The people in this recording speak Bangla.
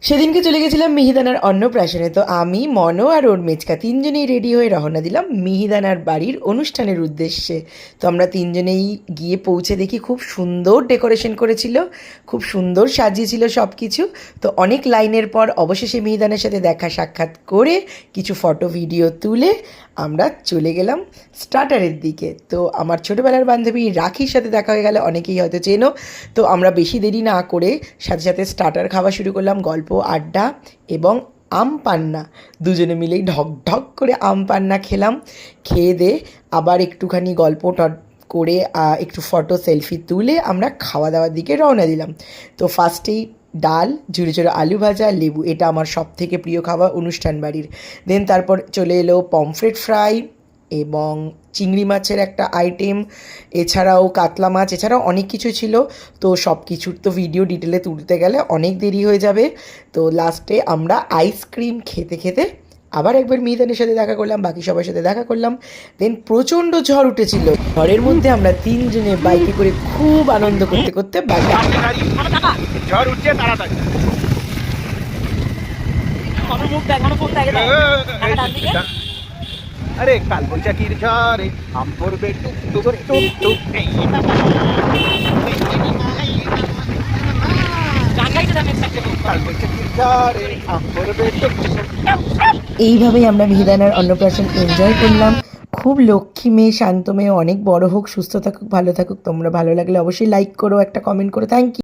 সেদিনকে চলে গেছিলাম মিহিদানার অন্নপ্রাশনে। তো আমি, মনো আর ওর মেচকা তিনজনেই রেডি হয়ে রওনা দিলাম মিহিদানার বাড়ির অনুষ্ঠানের উদ্দেশ্যে। তো আমরা তিনজনেই গিয়ে পৌঁছে দেখি খুব সুন্দর ডেকোরেশন করেছিল, খুব সুন্দর সাজিয়েছিল সব কিছু। তো অনেক লাইনের পর অবশেষে মিহিদানের সাথে দেখা সাক্ষাৎ করে কিছু ফটো ভিডিও তুলে আমরা চলে গেলাম স্টার্টারের দিকে। তো আমার ছোটোবেলার বান্ধবী রাখির সাথে দেখা হয়ে গেলে অনেকেই হয়তো চেনো। তো আমরা বেশি দেরি না করে সাথে সাথে স্টার্টার খাওয়া শুরু করলাম, গল্প আড্ডা এবং আম পান্না। দুজনে মিলেই ঢক ঢক করে আম পান্না খেলাম। খেয়ে দিয়ে আবার একটুখানি গল্প করে একটু ফটো সেলফি তুলে আমরা খাওয়া দাওয়ার দিকে রওনা দিলাম। তো ফার্স্টেই ডাল, ঝুড়ো ঝুড়ো আলু ভাজা, লেবু, এটা আমার সব থেকে প্রিয় খাবার অনুষ্ঠান বাড়ির। দেন তারপর চলে এলো পমফ্রেট ফ্রাই এবং চিংড়ি মাছের একটা আইটেম, এছাড়াও কাতলা মাছ, এছাড়াও অনেক কিছু ছিল। তো সব কিছুর তো ভিডিও ডিটেলে তুলতে গেলে অনেক দেরি হয়ে যাবে। তো লাস্টে আমরা আইসক্রিম খেতে খেতে আবার একবার মিহিদানের সাথে দেখা করলাম, বাকি সবার সাথে দেখা করলাম। দেন প্রচণ্ড ঝড় উঠেছিল, ঝড়ের মধ্যে আমরা তিনজনে বাইকে করে খুব আনন্দ করতে করতে বাড়ি। ঝড় উঠছে তাড়াতাড়ি। আরে কাল বৈশাখীর ঝড়ে আম পড়বে টুক টুক টুক টুক। কাল বৈশাখীর ঝড়ে আম পড়বে টুক টুক। এইভাবেই আমরা মিহিদানার অন্নপ্রাশন এনজয় করলাম। খুব লক্ষ্মী মেয়ে, শান্ত মেয়ে, অনেক বড় হোক, সুস্থ থাকুক, ভালো থাকুক। তোমরা ভালো লাগলে অবশ্যই লাইক করো, একটা কমেন্ট করো। Thank you.